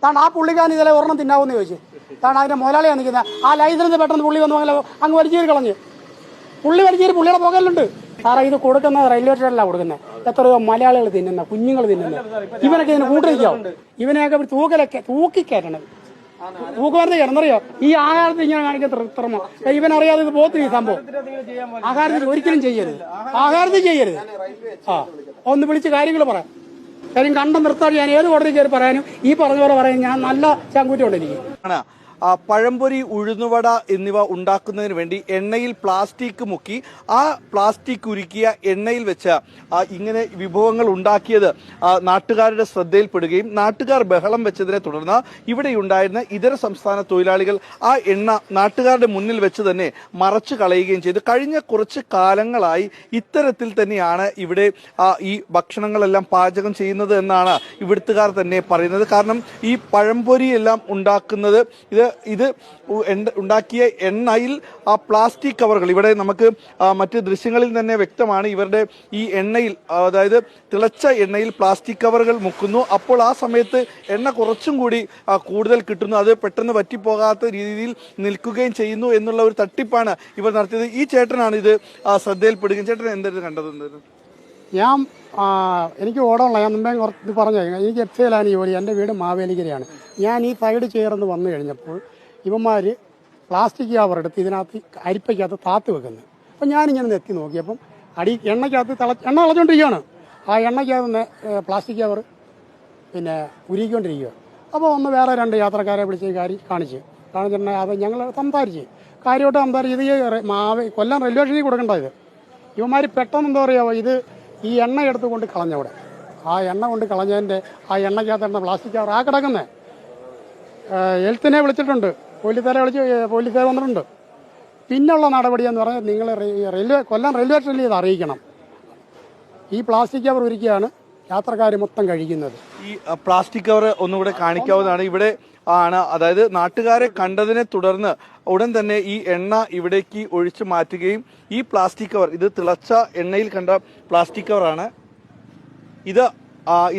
താണ്ട് ആ പുള്ളിക്കാരൻ ഇതിലെ ഒരെണ്ണം തിന്നാവെന്ന് ചോദിച്ചു. താണ്ട് അതിന്റെ മുതലാളിയാണ് നിൽക്കുന്നത്. ആ ലൈസൻസ് പെട്ടെന്ന് പുള്ളി വന്നു അങ്ങ് വലിച്ചേരി കളഞ്ഞ്. വലിച്ചേരി പുള്ളിയുടെ പുകയിലുണ്ട്. സാറേ ഇത് കൊടുക്കുന്നത് റെയിൽവേ സ്റ്റേഷനിലാണ് കൊടുക്കുന്നത്. എത്രയോ മലയാളികൾ തിന്നുന്ന, കുഞ്ഞുങ്ങൾ തിന്നുന്ന. ഇവനൊക്കെ ഇതിന് കൂട്ടിരിക്കാവും. ഇവനെയൊക്കെ തൂക്കിക്കയറ്റണത്. തൂക്കുമരുന്ന് കിടന്നറിയോ ഈ ആഹാരത്തിൽ ഇങ്ങനെ കാണിക്കുന്ന കൃത്രിമം. ഇവനറിയാതെ ഇത് പോത്തിരി സംഭവം. ആഹാരത്തിൽ ഒരിക്കലും ചെയ്യരുത്. ഒന്ന് വിളിച്ച് കാര്യങ്ങൾ പറയാം. കാര്യം കണ്ടം നിർത്താൻ ഞാൻ ഏത് കോടതി കയറി പറയാനും ഈ പറഞ്ഞ പോലെ പറയാൻ ഞാൻ നല്ല ചങ്കൂറ്റുണ്ട് എനിക്ക്. പഴംപൊരി, ഉഴുന്നുവട എന്നിവ ഉണ്ടാക്കുന്നതിന് വേണ്ടി എണ്ണയിൽ പ്ലാസ്റ്റിക് മുക്കി ആ പ്ലാസ്റ്റിക് ഉരുക്കിയ എണ്ണയിൽ വെച്ച് ഇങ്ങനെ വിഭവങ്ങൾ ഉണ്ടാക്കിയത് നാട്ടുകാരുടെ ശ്രദ്ധയിൽപ്പെടുകയും നാട്ടുകാർ ബഹളം വെച്ചതിനെ തുടർന്ന് ഇവിടെയുണ്ടായിരുന്ന ഇതര സംസ്ഥാന തൊഴിലാളികൾ ആ എണ്ണ നാട്ടുകാരുടെ മുന്നിൽ വെച്ച് തന്നെ മറച്ചു കളയുകയും ചെയ്തു. കഴിഞ്ഞ കുറച്ച് കാലങ്ങളായി ഇത്തരത്തിൽ തന്നെയാണ് ഇവിടെ ഈ ഭക്ഷണങ്ങളെല്ലാം പാചകം ചെയ്യുന്നത് എന്നാണ് ഇവിടുത്തുകാർ തന്നെ പറയുന്നത്. കാരണം ഈ പഴംപൊരി എല്ലാം ഉണ്ടാക്കുന്നത് ഇത് ഉണ്ടാക്കിയ എണ്ണയിൽ ആ പ്ലാസ്റ്റിക് കവറുകൾ, ഇവിടെ നമുക്ക് മറ്റ് ദൃശ്യങ്ങളിൽ തന്നെ വ്യക്തമാണ്, ഇവരുടെ ഈ എണ്ണയിൽ, അതായത് തിളച്ച എണ്ണയിൽ പ്ലാസ്റ്റിക് കവറുകൾ മുക്കുന്നു. അപ്പോൾ ആ സമയത്ത് എണ്ണ കുറച്ചും കൂടി കൂടുതൽ കിട്ടുന്നു. അത് പെട്ടെന്ന് വറ്റിപ്പോകാത്ത രീതിയിൽ നിൽക്കുകയും ചെയ്യുന്നു എന്നുള്ള ഒരു തട്ടിപ്പാണ് ഇവർ നടത്തിയത്. ഈ ചേട്ടനാണ് ഇത് ശ്രദ്ധയിൽപ്പെടുകയും. ചേട്ടൻ എന്തായിരുന്നു കണ്ടത്? എനിക്ക് ഓടമുള്ള ഞാൻ മുമ്പേ കുറച്ച് പറഞ്ഞു. എനിക്ക് എഫ്സയിലാണ് ജോലി. എൻ്റെ വീട് മാവേലിക്കരയാണ്. ഞാൻ ഈ സൈഡ് ചേർന്ന് വന്നു കഴിഞ്ഞപ്പോൾ ഇവന്മാർ പ്ലാസ്റ്റിക് കവർ എടുത്ത് ഇതിനകത്ത് അരിപ്പയ്ക്കകത്ത് താത്ത് വെക്കുന്നത്. അപ്പം ഞാനിങ്ങനെ എത്തി നോക്കിയപ്പം എണ്ണയ്ക്കകത്ത് എണ്ണ തിളച്ചുകൊണ്ടിരിക്കുകയാണ്. ആ എണ്ണയ്ക്കകത്ത് പ്ലാസ്റ്റിക് കവർ ഉരുക്കിക്കൊണ്ടിരിക്കുക. അപ്പോൾ ഒന്ന് വേറെ 2 യാത്രക്കാരെ വിളിച്ച് കാണിച്ചിട്ടുണ്ടെങ്കിൽ അത് ഞങ്ങൾ സംസാരിച്ച് സംസാരിച്ച് ഇത് കൊല്ലം റെയിൽവേ സ്റ്റേഷനിൽ കൊടുക്കേണ്ട ഇത്. ഇവന്മാർ പെട്ടെന്ന് എന്താ പറയുക, ഇത് ഈ എണ്ണ എടുത്ത് കൊണ്ട് കളഞ്ഞവിടെ. ആ എണ്ണ കൊണ്ട് കളഞ്ഞതിൻ്റെ ആ എണ്ണയ്ക്കകത്ത് പ്ലാസ്റ്റിക് കവർ കിടക്കുന്നത്. ഹെൽത്തിനെ വിളിച്ചിട്ടുണ്ട്, പോലീസുകാർ വന്നിട്ടുണ്ട്. പിന്നുള്ള നടപടി എന്ന് പറഞ്ഞാൽ നിങ്ങൾ കൊല്ലം റെയിൽവേ സ്റ്റേഷനിൽ ഇത് അറിയിക്കണം. ഈ പ്ലാസ്റ്റിക് കവർ ഒരുക്കിയാണ് യാത്രക്കാർ മൊത്തം കഴിക്കുന്നത്. ഈ പ്ലാസ്റ്റിക് കവർ ഒന്നുകൂടെ കാണിക്കാവുന്നതാണ്. ഇവിടെ ആണ്, അതായത് നാട്ടുകാരെ കണ്ടതിനെ തുടർന്ന് ഉടൻ തന്നെ ഈ എണ്ണ ഇവിടേക്ക് ഒഴിച്ചു മാറ്റുകയും ഈ പ്ലാസ്റ്റിക് കവർ, ഇത് തിളച്ച എണ്ണയിൽ കണ്ട പ്ലാസ്റ്റിക് കവറാണ്,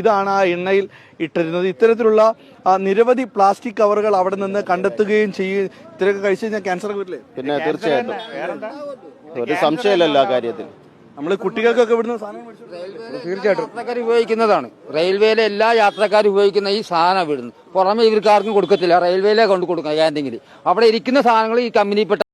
ഇതാണ് ആ എണ്ണയിൽ ഇട്ടിരുന്നത്. ഇത്തരത്തിലുള്ള നിരവധി പ്ലാസ്റ്റിക് കവറുകൾ അവിടെ നിന്ന് കണ്ടെത്തുകയും ചെയ്യും. ഇത്രയൊക്കെ കഴിച്ചു കഴിഞ്ഞാൽ ക്യാൻസർ വരില്ലേ? പിന്നെ തീർച്ചയായിട്ടും ഒരു സംശയമില്ലല്ലോ ആ കാര്യത്തിൽ. നമ്മൾ കുട്ടികൾക്കൊക്കെ ഇവിടുന്ന് തീർച്ചയായിട്ടും യാത്രക്കാർ ഉപയോഗിക്കുന്നതാണ്. റെയിൽവേയിലെ എല്ലാ യാത്രക്കാരും ഉപയോഗിക്കുന്ന ഈ സാധനം ഇവിടുന്ന് പുറമെ ഇവർക്കാർക്കും കൊടുക്കത്തില്ല. റെയിൽവേയിലെ കൊണ്ട് കൊടുക്കണം. ഏതെങ്കിലും അവിടെ ഇരിക്കുന്ന സാധനങ്ങൾ ഈ കമ്പനിയിൽപ്പെട്ട